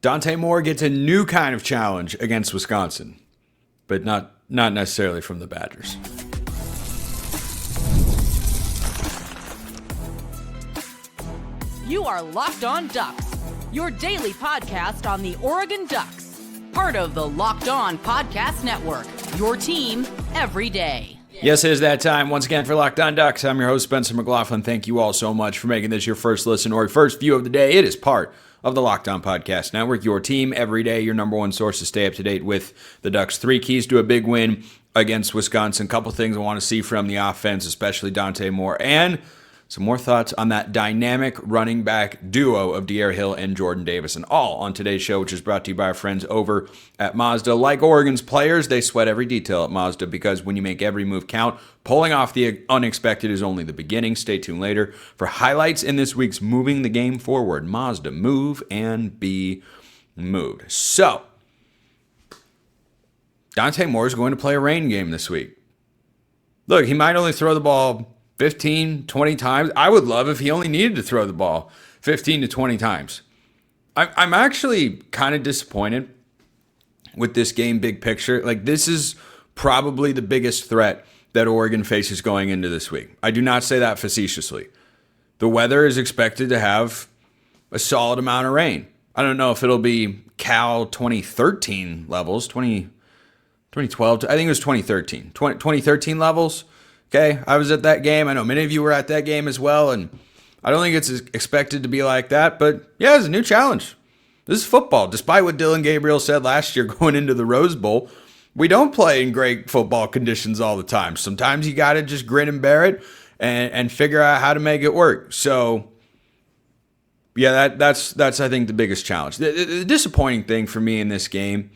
Dante Moore gets a new kind of challenge against Wisconsin, but not necessarily from the Badgers. You are Locked On Ducks, your daily podcast on the Oregon Ducks, part of the Locked On Podcast Network, your team every day. Yes, it is that time once again for Locked On Ducks. I'm your host, Spencer McLaughlin. Thank you all so much for making this your first listen or first view of the day. It is part of the Locked On Podcast Network, your team every day, your number one source to stay up to date with the Ducks. 3 keys to a big win against Wisconsin. Couple things I want to see from the offense, especially Dante Moore, and some more thoughts on that dynamic running back duo of Dierre and Jordon Davison. All on today's show, which is brought to you by our friends over at Mazda. Like Oregon's players, they sweat every detail at Mazda because when you make every move count, pulling off the unexpected is only the beginning. Stay tuned later for highlights in this week's Moving the Game Forward. Mazda, move and be moved. So, Dante Moore is going to play a rain game this week. Look, he might only throw the ball 15, 20 times. I would love if he only needed to throw the ball 15 to 20 times. I'm actually kind of disappointed with this game big picture. Like, this is probably the biggest threat that Oregon faces going into this week. I do not say that facetiously. The weather is expected to have a solid amount of rain. I don't know if it'll be Cal 2013 levels, 2012, I think it was 2013. 2013 levels. Okay, I was at that game. I know many of you were at that game as well, and I don't think it's expected to be like that, but yeah, it's a new challenge. This is football. Despite what Dylan Gabriel said last year going into the Rose Bowl, we don't play in great football conditions all the time. Sometimes you got to just grin and bear it and figure out how to make it work. So, yeah, that's I think the biggest challenge. The disappointing thing for me in this game,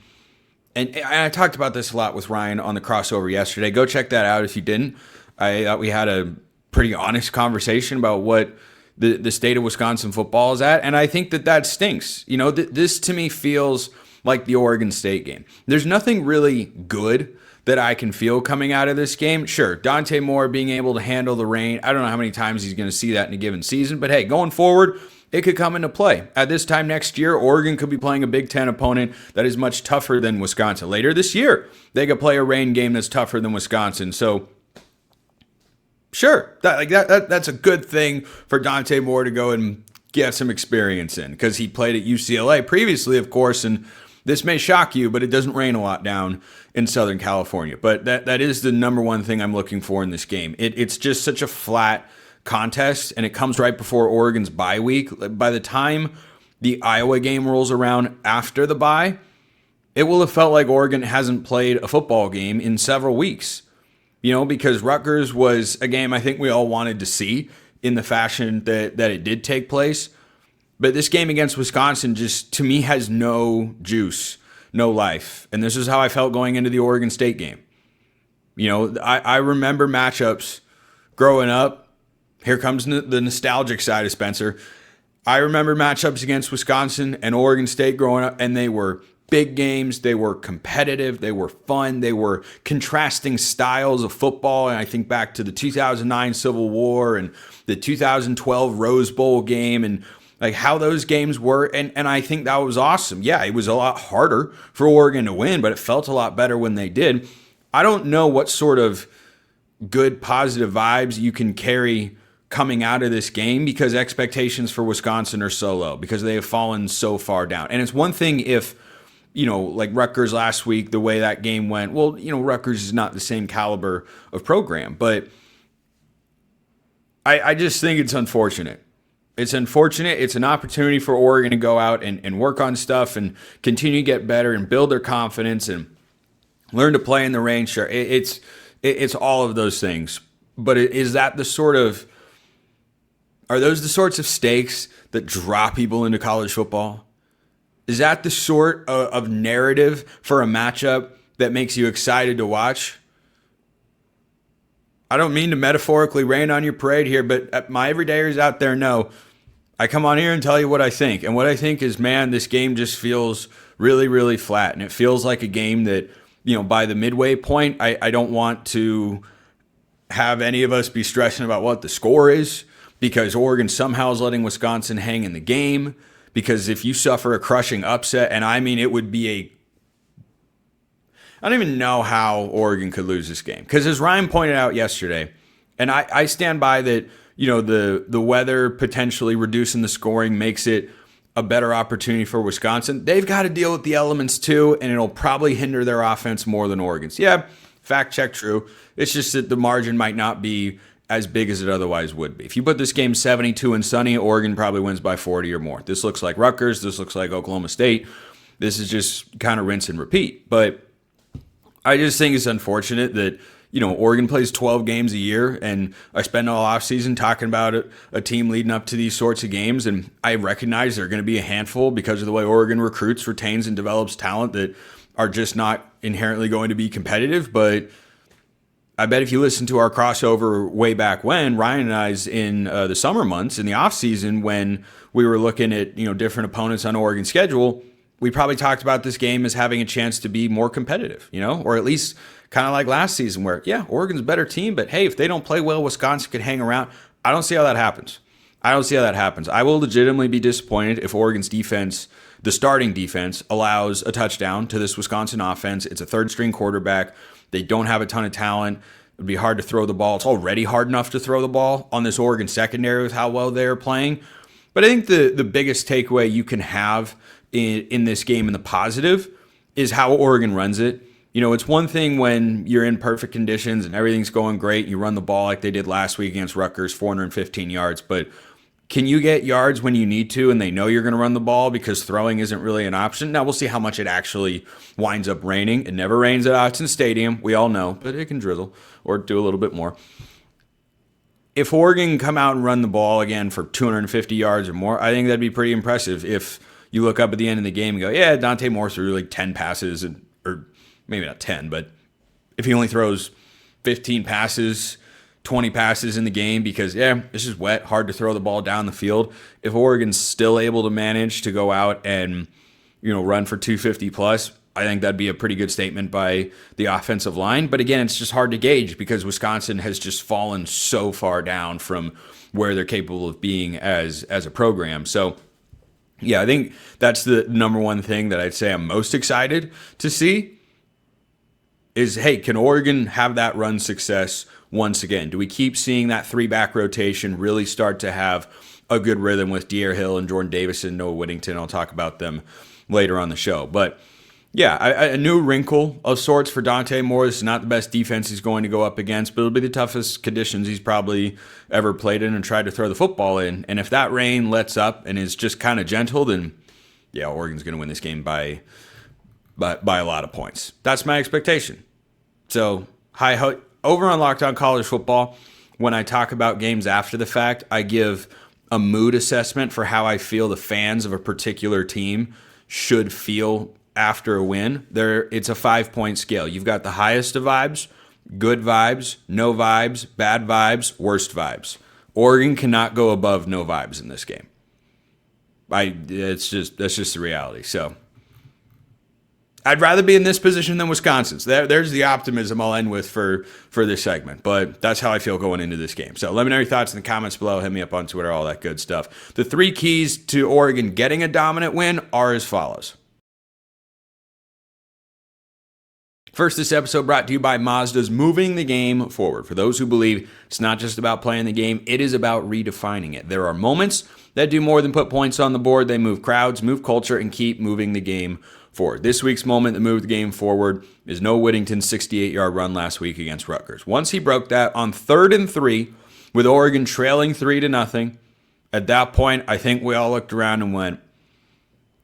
and I talked about this a lot with Ryan on the crossover yesterday. Go check that out if you didn't. I thought we had a pretty honest conversation about what the state of Wisconsin football is at, and I think that stinks. You know, this to me feels like the Oregon State game. There's nothing really good that I can feel coming out of this game. Sure, Dante Moore being able to handle the rain, I don't know how many times he's going to see that in a given season, but hey, going forward, it could come into play. At this time next year, Oregon could be playing a Big Ten opponent that is much tougher than Wisconsin. Later this year, they could play a rain game that's tougher than Wisconsin. So, sure, that's a good thing for Dante Moore to go and get some experience in because he played at UCLA previously, of course, and this may shock you, but it doesn't rain a lot down in Southern California. But that is the number one thing I'm looking for in this game. It's just such a flat contest, and it comes right before Oregon's bye week. By the time the Iowa game rolls around after the bye, it will have felt like Oregon hasn't played a football game in several weeks. You know, because Rutgers was a game I think we all wanted to see in the fashion that it did take place. But this game against Wisconsin just, to me, has no juice, no life. And this is how I felt going into the Oregon State game. You know, I remember matchups growing up. Here comes the nostalgic side of Spencer. I remember matchups against Wisconsin and Oregon State growing up, and they were big games. They were competitive. They were fun. They were contrasting styles of football. And I think back to the 2009 Civil War and the 2012 Rose Bowl game and like how those games were. And I think that was awesome. Yeah, it was a lot harder for Oregon to win, but it felt a lot better when they did. I don't know what sort of good positive vibes you can carry coming out of this game because expectations for Wisconsin are so low because they have fallen so far down. And it's one thing if, you know, like Rutgers last week, the way that game went, well, you know, Rutgers is not the same caliber of program, but I just think it's unfortunate. It's unfortunate. It's an opportunity for Oregon to go out and work on stuff and continue to get better and build their confidence and learn to play in the rain. Sure, it's all of those things. But is that the sort of, are those the sorts of stakes that draw people into college football? Is that the sort of narrative for a matchup that makes you excited to watch? I don't mean to metaphorically rain on your parade here, but my everydayers out there know I come on here and tell you what I think. And what I think is, man, this game just feels really, really flat. And it feels like a game that, you know, by the midway point, I don't want to have any of us be stressing about what the score is because Oregon somehow is letting Wisconsin hang in the game. because if you suffer a crushing upset, and I mean, it would be I don't even know how Oregon could lose this game. Because as Ryan pointed out yesterday, and I stand by that, the weather potentially reducing the scoring makes it a better opportunity for Wisconsin. They've got to deal with the elements too, and it'll probably hinder their offense more than Oregon's. Yeah, fact check, true. It's just that the margin might not be as big as it otherwise would be. If you put this game 72 and sunny, Oregon probably wins by 40 or more. This looks like Rutgers. This looks like Oklahoma State. This is just kind of rinse and repeat. But I just think it's unfortunate that, Oregon plays 12 games a year, and I spend all offseason talking about a team leading up to these sorts of games, and I recognize there are going to be a handful because of the way Oregon recruits, retains, and develops talent that are just not inherently going to be competitive. But I bet if you listen to our crossover way back when, Ryan and I's in the summer months, in the offseason, when we were looking at different opponents on Oregon's schedule, we probably talked about this game as having a chance to be more competitive, or at least kind of like last season where, yeah, Oregon's a better team, but hey, if they don't play well, Wisconsin could hang around. I don't see how that happens. I will legitimately be disappointed if Oregon's defense, the starting defense, allows a touchdown to this Wisconsin offense. It's a third-string quarterback. They don't have a ton of talent. It would be hard to throw the ball. It's already hard enough to throw the ball on this Oregon secondary with how well they're playing. But I think the biggest takeaway you can have in this game in the positive is how Oregon runs it. It's one thing when you're in perfect conditions and everything's going great. You run the ball like they did last week against Rutgers, 415 yards. But can you get yards when you need to and they know you're going to run the ball because throwing isn't really an option? Now, we'll see how much it actually winds up raining. It never rains at Autzen Stadium. We all know, but it can drizzle or do a little bit more. If Oregon can come out and run the ball again for 250 yards or more, I think that'd be pretty impressive. If you look up at the end of the game and go, yeah, Dante Moore threw like 10 passes, or maybe not 10, but if he only throws 15 passes, 20 passes in the game because, yeah, it's just wet, hard to throw the ball down the field. If Oregon's still able to manage to go out and, run for 250 plus, I think that'd be a pretty good statement by the offensive line. But again, it's just hard to gauge because Wisconsin has just fallen so far down from where they're capable of being as a program. So, yeah, I think that's the number one thing that I'd say I'm most excited to see is, hey, can Oregon have that run success once again? Do we keep seeing that three-back rotation really start to have a good rhythm with Dierre and Jordon Davison, Noah Whittington? I'll talk about them later on the show. But, yeah, a new wrinkle of sorts for Dante Moore. This is not the best defense he's going to go up against, but it'll be the toughest conditions he's probably ever played in and tried to throw the football in. And if that rain lets up and is just kind of gentle, then, yeah, Oregon's going to win this game by a lot of points. That's my expectation. So, over on Locked On College Football, when I talk about games after the fact, I give a mood assessment for how I feel the fans of a particular team should feel after a win. It's a 5-point scale. You've got the highest of vibes, good vibes, no vibes, bad vibes, worst vibes. Oregon cannot go above no vibes in this game. That's just the reality. So I'd rather be in this position than Wisconsin's. There's the optimism I'll end with for this segment. But that's how I feel going into this game. So let me know your thoughts in the comments below. Hit me up on Twitter, all that good stuff. The 3 keys to Oregon getting a dominant win are as follows. First, this episode brought to you by Mazda's Moving the Game Forward. For those who believe it's not just about playing the game, it is about redefining it. There are moments that do more than put points on the board. They move crowds, move culture, and keep moving the game forward. This week's moment that moved the game forward is Noah Whittington's 68-yard run last week against Rutgers. Once he broke that on 3rd and 3, with Oregon trailing 3-0, at that point, I think we all looked around and went,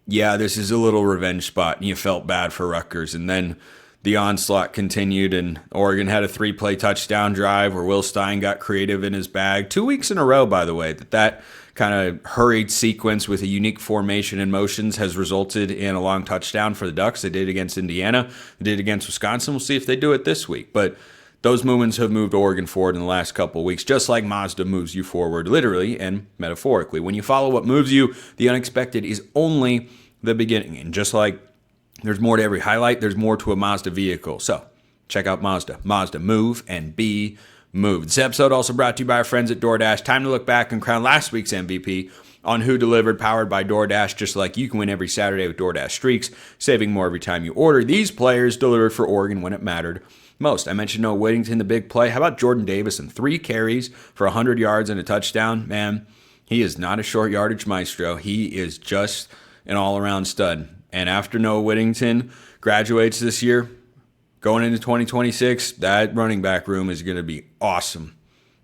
yeah, this is a little revenge spot, and you felt bad for Rutgers. And then the onslaught continued, and Oregon had a 3-play touchdown drive where Will Stein got creative in his bag. 2 weeks in a row, by the way, that kind of hurried sequence with a unique formation and motions has resulted in a long touchdown for the Ducks. They did against Indiana. They did against Wisconsin. We'll see if they do it this week. But those movements have moved Oregon forward in the last couple of weeks, just like Mazda moves you forward, literally and metaphorically. When you follow what moves you, the unexpected is only the beginning. And just like there's more to every highlight, there's more to a Mazda vehicle. So check out Mazda. Mazda, move and be move. This episode also brought to you by our friends at DoorDash. Time to look back and crown last week's MVP on Who Delivered, powered by DoorDash. Just like you can win every Saturday with DoorDash Streaks, saving more every time you order. These players delivered for Oregon when it mattered most. I mentioned Noah Whittington, the big play. How about Jordon Davison? 3 carries for 100 yards and a touchdown. Man, he is not a short yardage maestro. He is just an all-around stud. And after Noah Whittington graduates this year, going into 2026, that running back room is going to be awesome.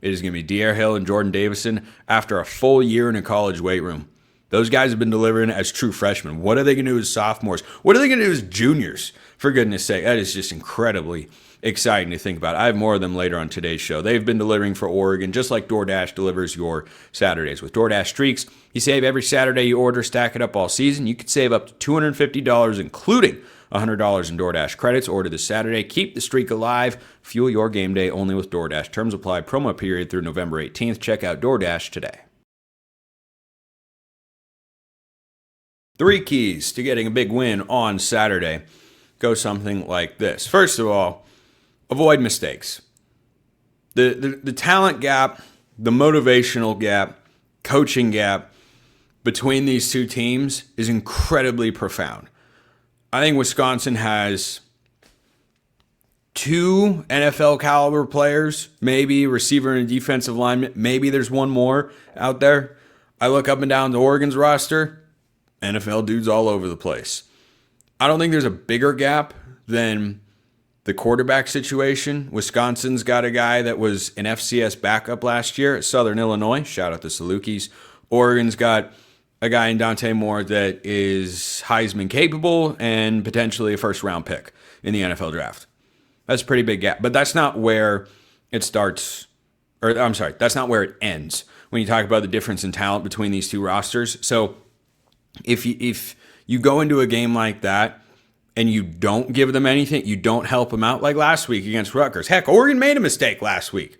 It is going to be Dierre and Jordon Davison after a full year in a college weight room. Those guys have been delivering as true freshmen. What are they going to do as sophomores? What are they going to do as juniors? For goodness sake, that is just incredibly exciting to think about. I have more of them later on today's show. They've been delivering for Oregon just like DoorDash delivers your Saturdays. With DoorDash Streaks, you save every Saturday you order, stack it up all season. You could save up to $250, including $100 in DoorDash credits. Order this Saturday. Keep the streak alive. Fuel your game day only with DoorDash. Terms apply. Promo period through November 18th. Check out DoorDash today. 3 keys to getting a big win on Saturday go something like this. First of all, avoid mistakes. The talent gap, the motivational gap, coaching gap between these two teams is incredibly profound. I think Wisconsin has 2 NFL caliber players, maybe receiver and defensive lineman. Maybe there's one more out there. I look up and down the Oregon's roster, NFL dudes all over the place. I don't think there's a bigger gap than the quarterback situation. Wisconsin's got a guy that was an FCS backup last year at Southern Illinois. Shout out to Salukis. Oregon's got a guy in Dante Moore that is Heisman capable and potentially a first-round pick in the NFL draft. That's a pretty big gap. But that's not where it starts, or I'm sorry, that's not where it ends when you talk about the difference in talent between these two rosters. So if you go into a game like that and you don't give them anything, you don't help them out, like last week against Rutgers. Heck, Oregon made a mistake last week.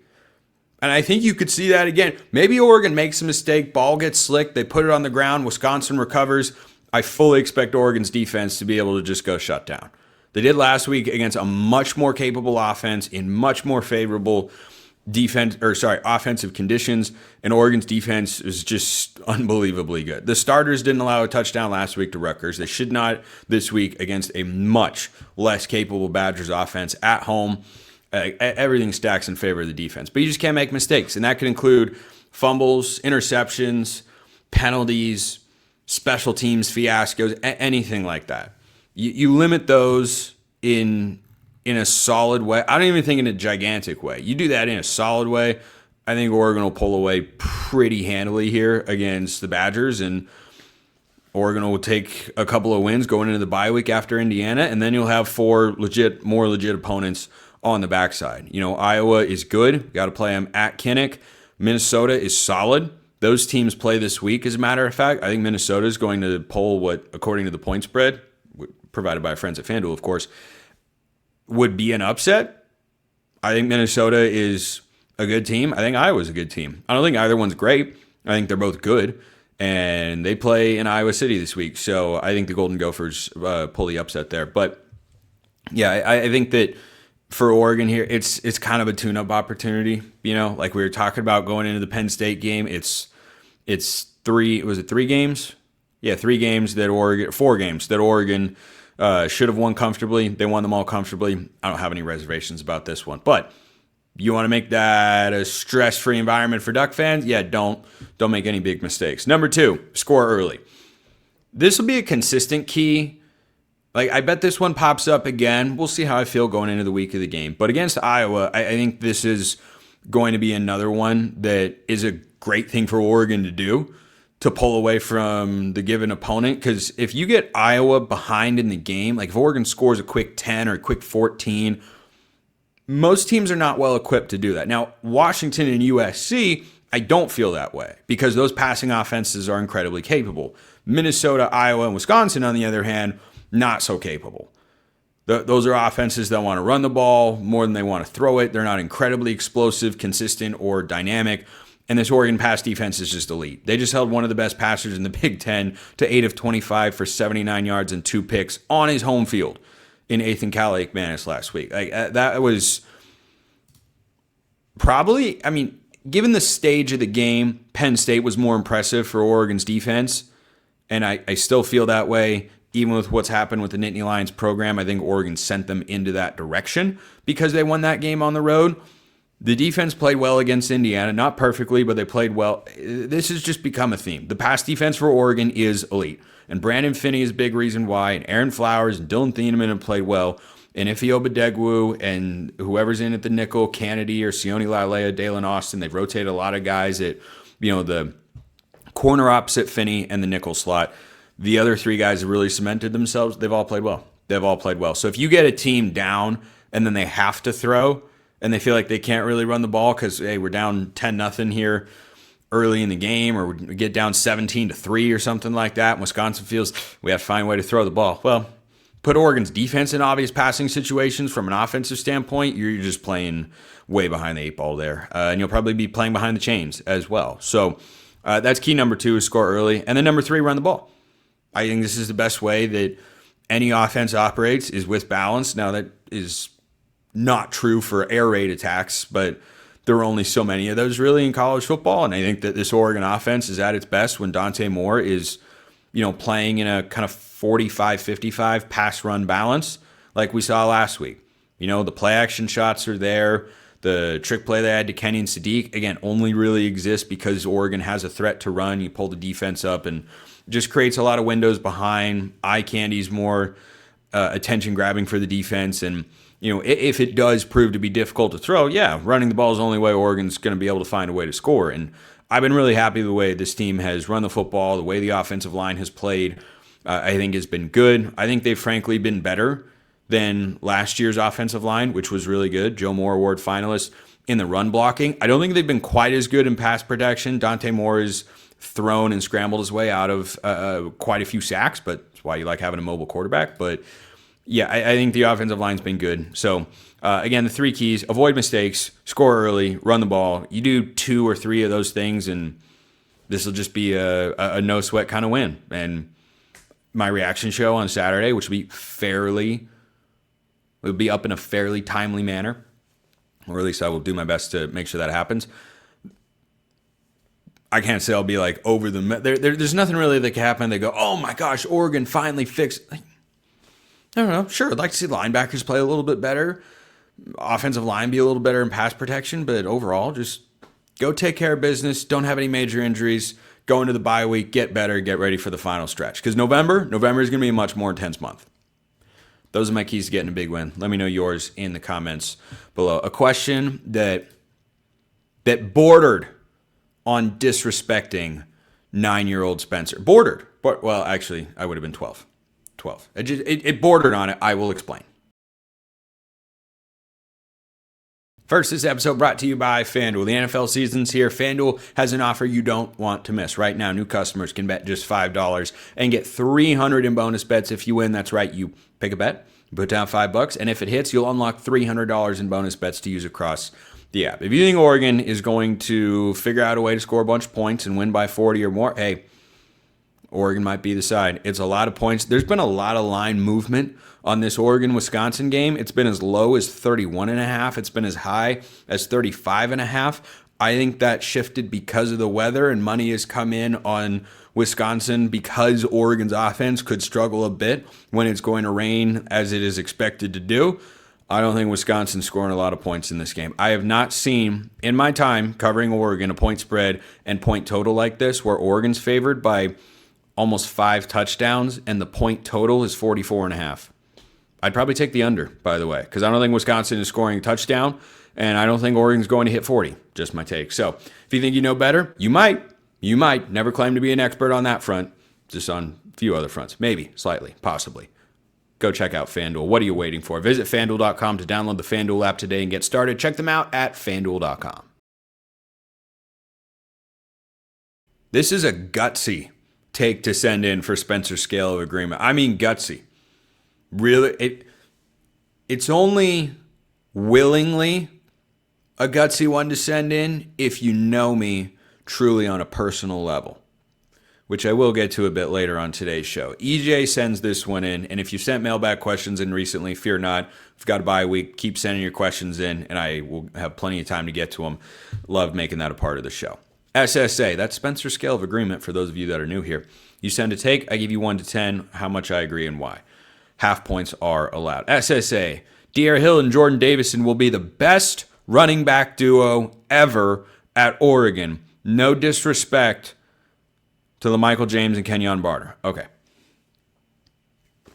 And I think you could see that again. Maybe Oregon makes a mistake, ball gets slick, they put it on the ground, Wisconsin recovers. I fully expect Oregon's defense to be able to just go shut down. They did last week against a much more capable offense in much more favorable offensive conditions, and Oregon's defense is just unbelievably good. The starters didn't allow a touchdown last week to Rutgers. They should not this week against a much less capable Badgers offense at home. Everything stacks in favor of the defense, but you just can't make mistakes, and that could include fumbles, interceptions, penalties, special teams fiascos, anything like that. You limit those in a solid way. I don't even think in a gigantic way. You do that in a solid way, I think Oregon will pull away pretty handily here against the Badgers, and Oregon will take a couple of wins going into the bye week after Indiana, and then you'll have 4 more legit opponents on the backside. You know, Iowa is good. Got to play them at Kinnick. Minnesota is solid. Those teams play this week, as a matter of fact. I think Minnesota is going to pull what, according to the point spread, provided by our friends at FanDuel, of course, would be an upset. I think Minnesota is a good team. I think Iowa's a good team. I don't think either one's great. I think they're both good. And they play in Iowa City this week. So I think the Golden Gophers pull the upset there. But yeah, I think that for Oregon here, it's kind of a tune-up opportunity. You know, like we were talking about going into the Penn State game. It's 3 games? Yeah, 3 games that Oregon, 4 games that Oregon should have won comfortably. They won them all comfortably. I don't have any reservations about this one. But you want to make that a stress-free environment for Duck fans? Yeah, don't make any big mistakes. Number 2, score early. This will be a consistent key. Like, I bet this one pops up again. We'll see how I feel going into the week of the game. But against Iowa, I think this is going to be another one that is a great thing for Oregon to do, to pull away from the given opponent. Because if you get Iowa behind in the game, like if Oregon scores a quick 10 or a quick 14, most teams are not well equipped to do that. Now, Washington and USC, I don't feel that way because those passing offenses are incredibly capable. Minnesota, Iowa, and Wisconsin, on the other hand, not so capable. Those are offenses that want to run the ball more than they want to throw it. They're not incredibly explosive, consistent, or dynamic. And this Oregon pass defense is just elite. They just held one of the best passers in the Big Ten to 8 of 25 for 79 yards and 2 picks on his home field in Ethan Kaliakmanis last week. Like that was probably, I mean, given the stage of the game, Penn State was more impressive for Oregon's defense. And I still feel that way. Even with what's happened with the Nittany Lions program, I think Oregon sent them into that direction because they won that game on the road. The defense played well against Indiana. Not perfectly, but they played well. This has just become a theme. The pass defense for Oregon is elite. And Brandon Finney is a big reason why. And Aaron Flowers and Dylan Thieneman have played well. And Ifeoma Degwu and whoever's in at the nickel, Kennedy or Sione Laulea, Dalen Austin, they've rotated a lot of guys at, the corner opposite Finney and the nickel slot. The other three guys have really cemented themselves. They've all played well. So if you get a team down and then they have to throw and they feel like they can't really run the ball because, hey, we're down 10-0 here early in the game, or we get down 17-3 or something like that, and Wisconsin feels we have to find a way to throw the ball. Well, put Oregon's defense in obvious passing situations from an offensive standpoint, you're just playing way behind the eight ball there. And you'll probably be playing behind the chains as well. So that's key number 2 is score early. And then number 3, run the ball. I think this is the best way that any offense operates is with balance. Now, that is not true for air raid attacks, but there are only so many of those really in college football. And I think that this Oregon offense is at its best when Dante Moore is, playing in a kind of 45-55 pass run balance like we saw last week. The play action shots are there. The trick play they had to Kenny and Sadiq, again, only really exists because Oregon has a threat to run. You pull the defense up and just creates a lot of windows behind. Eye candy's more attention grabbing for the defense. And, if it does prove to be difficult to throw, running the ball is the only way Oregon's going to be able to find a way to score. And I've been really happy with the way this team has run the football, the way the offensive line has played. I think has been good. I think they've frankly been better than last year's offensive line, which was really good. Joe Moore Award finalist in the run blocking. I don't think they've been quite as good in pass protection. Dante Moore has thrown and scrambled his way out of quite a few sacks, but that's why you like having a mobile quarterback. But I think the offensive line's been good. So again, the 3 keys: avoid mistakes, score early, run the ball. You do 2 or 3 of those things, and this will just be a no sweat kind of win. And my reaction show on Saturday, which will be up in a fairly timely manner, or at least I will do my best to make sure that happens. I can't say I'll be like over the there's nothing really that can happen. They go, oh my gosh, Oregon finally fixed. I don't know. Sure, I'd like to see linebackers play a little bit better, offensive line be a little better in pass protection, but overall, just go take care of business. Don't have any major injuries. Go into the bye week, get better, get ready for the final stretch. Because November is going to be a much more intense month. Those are my keys to getting a big win. Let me know yours in the comments below. A question that bordered on disrespecting 9-year-old Spencer. Bordered. But, well, actually, I would have been 12. It bordered on it. I will explain. First, this episode brought to you by FanDuel. The NFL season's here. FanDuel has an offer you don't want to miss. Right now, new customers can bet just $5 and get $300 in bonus bets if you win. That's right. You pick a bet, you put down $5, and if it hits, you'll unlock $300 in bonus bets to use across the app. If you think Oregon is going to figure out a way to score a bunch of points and win by 40 or more, hey, Oregon might be the side. It's a lot of points. There's been a lot of line movement on this Oregon-Wisconsin game. It's been as low as 31.5. It's been as high as 35.5. I think that shifted because of the weather, and money has come in on Wisconsin because Oregon's offense could struggle a bit when it's going to rain, as it is expected to do. I don't think Wisconsin's scoring a lot of points in this game. I have not seen, in my time covering Oregon, a point spread and point total like this where Oregon's favored by almost 5 touchdowns and the point total is 44.5. I'd probably take the under, by the way, because I don't think Wisconsin is scoring a touchdown, and I don't think Oregon's going to hit 40. Just my take. So if you think you know better, you might. You might. Never claim to be an expert on that front, just on a few other fronts. Maybe, slightly, possibly. Go check out FanDuel. What are you waiting for? Visit FanDuel.com to download the FanDuel app today and get started. Check them out at FanDuel.com. This is a gutsy take to send in for Spencer's scale of agreement. I mean gutsy. Really, it's only willingly a gutsy one to send in if you know me truly on a personal level. which I will get to a bit later on today's show. EJ sends this one in, and if you sent mailbag questions in recently, fear not. We've got a bye week. Keep sending your questions in, and I will have plenty of time to get to them. Love making that a part of the show. SSA, that's Spencer Scale of Agreement for those of you that are new here. You send a take, I give you 1 to 10, how much I agree and why. Half points are allowed. SSA, Dierre Hill and Jordon Davison will be the best running back duo ever at Oregon. No disrespect to LaMichael James and Kenyon Barner. Okay.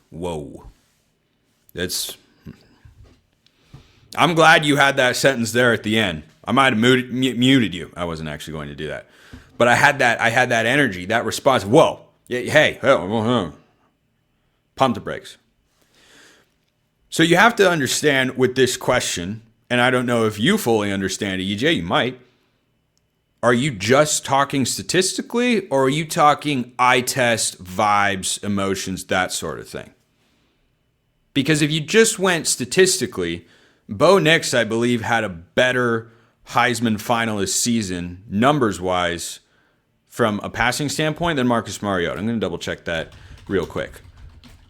Whoa. I'm glad you had that sentence there at the end. I might have muted you. I wasn't actually going to do that. But I had that energy, that response. Whoa. Hey. Pump the brakes. So you have to understand with this question, and I don't know if you fully understand it, EJ, you might. Are you just talking statistically, or are you talking eye test, vibes, emotions, that sort of thing? Because if you just went statistically, Bo Nix, I believe, had a better Heisman finalist season, numbers-wise, from a passing standpoint than Marcus Mariota. I'm going to double-check that real quick.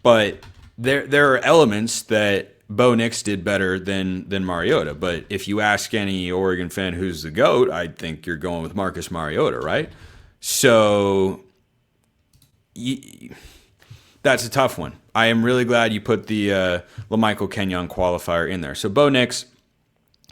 But there are elements that Bo Nix did better than Mariota. But if you ask any Oregon fan who's the GOAT, I think you're going with Marcus Mariota, right? So that's a tough one. I am really glad you put the LaMichael Kenyon qualifier in there. So Bo Nix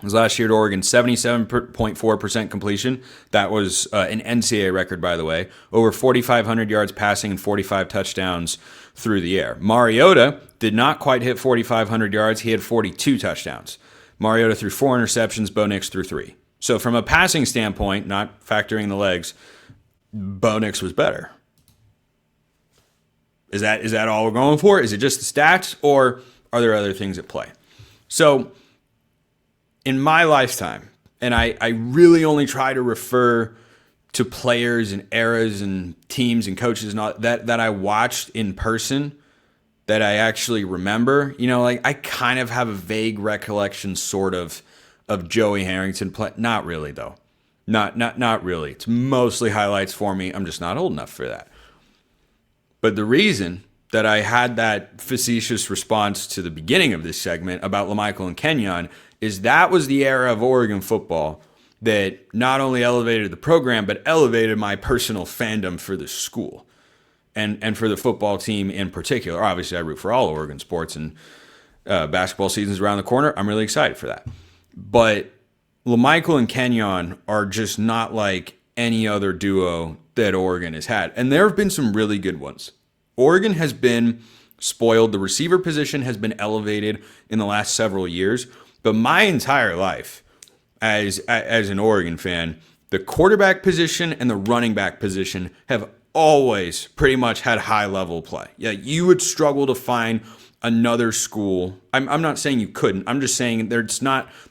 was last year at Oregon, 77.4% completion. That was an NCAA record, by the way. Over 4,500 yards passing and 45 touchdowns through the air. Mariota did not quite hit 4,500 yards. He had 42 touchdowns. Mariota threw 4 interceptions. Bo Nix threw 3. So from a passing standpoint, not factoring the legs, Bo Nix was better. Is that all we're going for? Is it just the stats, or are there other things at play? So in my lifetime, and I really only try to refer to players and eras and teams and coaches and all that I watched in person that I actually remember. You know, like I kind of have a vague recollection sort of Joey Harrington play. Not really though. Not really. It's mostly highlights for me. I'm just not old enough for that. But the reason that I had that facetious response to the beginning of this segment about LaMichael and Kenyon is that was the era of Oregon football that not only elevated the program, but elevated my personal fandom for the school and for the football team in particular. Obviously, I root for all Oregon sports, and basketball season's around the corner. I'm really excited for that. But LaMichael and Kenyon are just not like any other duo that Oregon has had. And there have been some really good ones. Oregon has been spoiled. The receiver position has been elevated in the last several years. But my entire life as an Oregon fan, the quarterback position and the running back position have always pretty much had high-level play. Yeah, you would struggle to find another school. I'm not saying you couldn't. I'm just saying there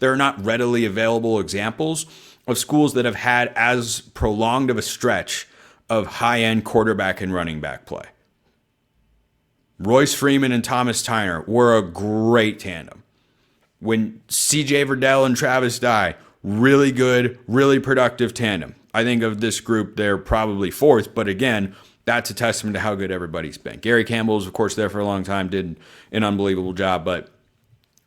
are not readily available examples of schools that have had as prolonged of a stretch of high-end quarterback and running back play. Royce Freeman and Thomas Tyner were a great tandem. When C.J. Verdell and Travis Dye, really good, really productive tandem. I think of this group, they're probably fourth, but again, that's a testament to how good everybody's been. Gary Campbell was, of course, there for a long time, did an unbelievable job, but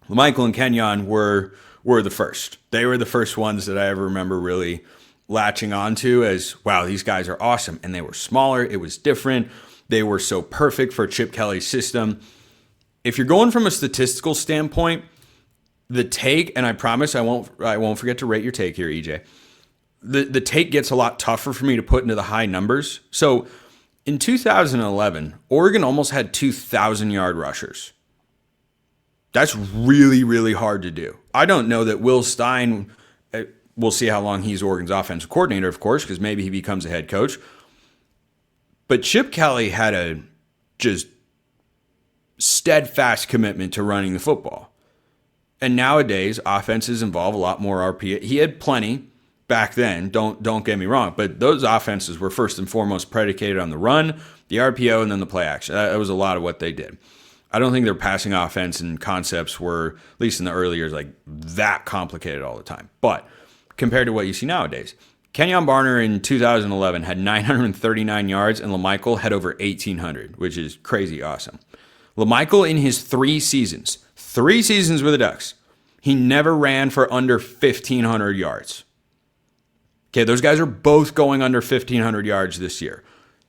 LaMichael and Kenyon were the first. They were the first ones that I ever remember really latching onto as, wow, these guys are awesome. And they were smaller. It was different. They were so perfect for Chip Kelly's system. If you're going from a statistical standpoint, the take, and I promise I won't forget to rate your take here, EJ. The take gets a lot tougher for me to put into the high numbers. So in 2011, Oregon almost had 2,000-yard rushers. That's really, really hard to do. I don't know that Will Stein, we'll see how long he's Oregon's offensive coordinator, of course, because maybe he becomes a head coach. But Chip Kelly had a just steadfast commitment to running the football. And nowadays, offenses involve a lot more RPA. He had plenty back then, don't get me wrong, but those offenses were first and foremost predicated on the run, the RPO, and then the play action. That was a lot of what they did. I don't think their passing offense and concepts were, at least in the early years, like that complicated all the time. But compared to what you see nowadays, Kenyon Barner in 2011 had 939 yards, and LaMichael had over 1,800, which is crazy awesome. LaMichael in his 3 seasons with the Ducks, he never ran for under 1,500 yards. Okay, those guys are both going under 1,500 yards this year.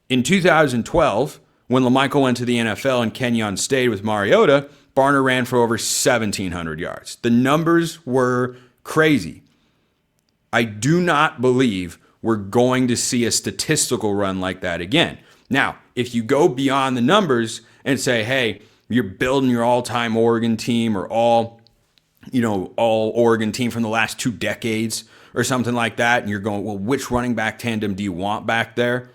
In 2012, when LaMichael went to the NFL and Kenyon stayed with Mariota, Barner ran for over 1,700 yards. The numbers were crazy. I do not believe we're going to see a statistical run like that again. Now, if you go beyond the numbers and say, hey, you're building your all-time Oregon team or all Oregon team from the last 2 decades or something like that, and you're going, well, which running back tandem do you want back there?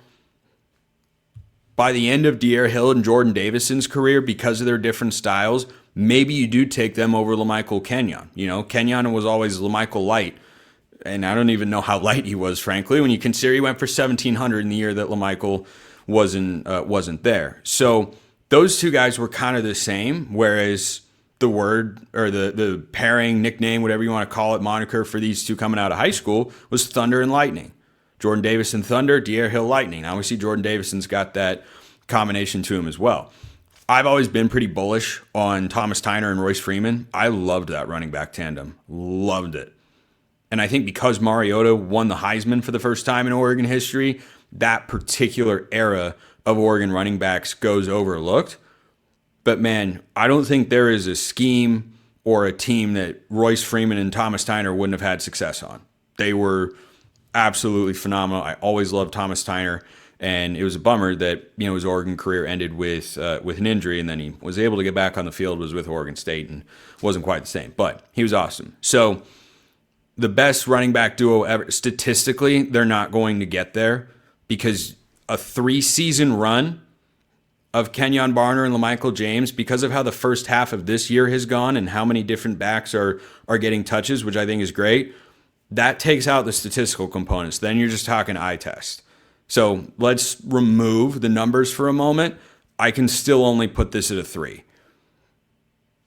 By the end of Dierre Hill and Jordon Davison's career, because of their different styles, maybe you do take them over LaMichael Kenyon. Kenyon was always LaMichael light, and I don't even know how light he was, frankly, when you consider he went for 1,700 in the year that LaMichael wasn't there. So those 2 guys were kind of the same, whereas the word or the pairing, nickname, whatever you want to call it, moniker for these 2 coming out of high school was Thunder and Lightning. Jordan Davison Thunder, Dierre Hill Lightning. Now we see Jordan Davison's got that combination to him as well. I've always been pretty bullish on Thomas Tyner and Royce Freeman. I loved that running back tandem. Loved it. And I think because Mariota won the Heisman for the first time in Oregon history, that particular era of Oregon running backs goes overlooked. But man, I don't think there is a scheme or a team that Royce Freeman and Thomas Tyner wouldn't have had success on. They were absolutely phenomenal. I always loved Thomas Tyner, and it was a bummer that his Oregon career ended with an injury, and then he was able to get back on the field, was with Oregon State, and wasn't quite the same. But he was awesome. So the best running back duo ever, statistically, they're not going to get there because a 3-season run of Kenyon Barner and LaMichael James, because of how the first half of this year has gone and how many different backs are getting touches, which I think is great, that takes out the statistical components. Then you're just talking eye test. So let's remove the numbers for a moment. I can still only put this at a 3.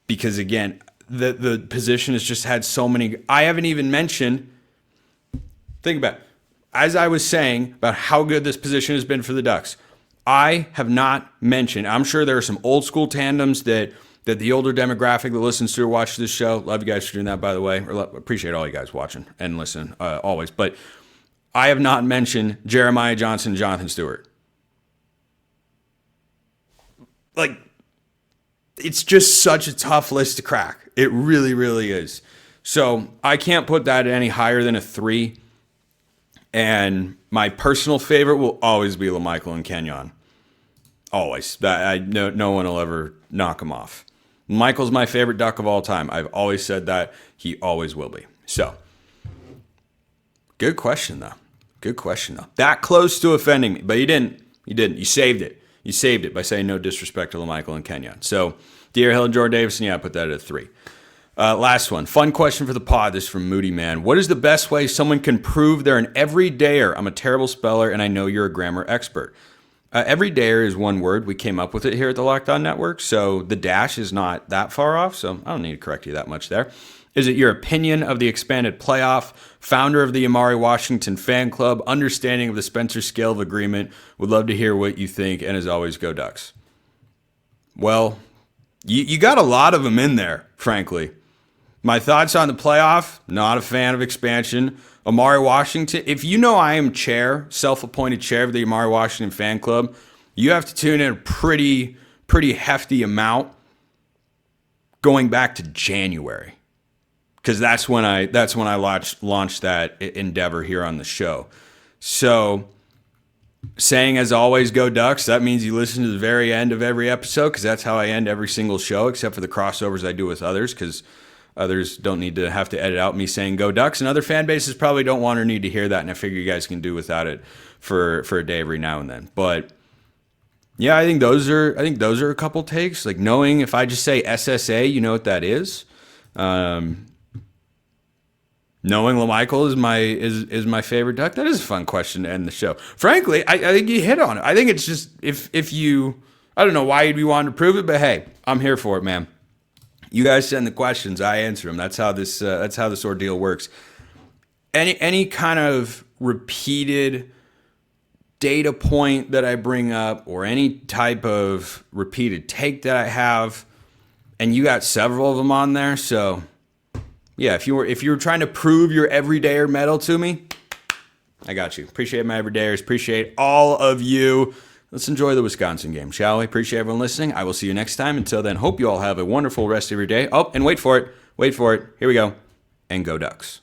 Because again, the position has just had so many. I haven't even mentioned, think about it, as I was saying about how good this position has been for the Ducks, I have not mentioned, I'm sure there are some old school tandems that the older demographic that listens to or watches this show, love you guys for doing that, by the way, appreciate all you guys watching and listening always, but I have not mentioned Jeremiah Johnson and Jonathan Stewart. Like, it's just such a tough list to crack. It really, really is. So I can't put that any higher than a 3. And my personal favorite will always be LaMichael and Kenyon. Always. No one will ever knock him off. Michael's my favorite Duck of all time. I've always said that. He always will be. So, good question, though. That close to offending me. But you didn't. You saved it. You saved it by saying no disrespect to LaMichael and Kenyon. So, Dierre Hill and Jordan Davison, I put that at a 3. Last one. Fun question for the pod. This is from Moody Man. What is the best way someone can prove they're an everydayer? I'm a terrible speller, and I know you're a grammar expert. Everydayer is one word. We came up with it here at the Locked On Network, so the dash is not that far off, so I don't need to correct you that much there. Is it your opinion of the expanded playoff, founder of the Amari Washington fan club, understanding of the Spencer scale of agreement? Would love to hear what you think, and as always, go Ducks. Well, you got a lot of them in there, frankly. My thoughts on the playoff, not a fan of expansion. Amari Washington, if you know I am self-appointed chair of the Amari Washington fan club, you have to tune in a pretty hefty amount going back to January. Because that's when I launched that endeavor here on the show. So saying as always, go Ducks, that means you listen to the very end of every episode, because that's how I end every single show, except for the crossovers I do with others, because others don't need to have to edit out me saying go Ducks, and other fan bases probably don't want or need to hear that, and I figure you guys can do without it for a day every now and then. But yeah, I think those are a couple takes. Like, knowing if I just say SSA, you know what that is. Knowing LaMichael is my favorite Duck, that is a fun question to end the show. Frankly, I think you hit on it. I think it's just if you, I don't know why you'd be wanting to prove it, but hey, I'm here for it, man. You guys send the questions, I answer them. That's how this ordeal works. Any kind of repeated data point that I bring up or any type of repeated take that I have, and you got several of them on there. So yeah, if you were trying to prove your everydayer medal to me, I got you. Appreciate my everydayers. Appreciate all of you. Let's enjoy the Wisconsin game, shall we? Appreciate everyone listening. I will see you next time. Until then, hope you all have a wonderful rest of your day. Oh, and wait for it. Wait for it. Here we go. And go Ducks.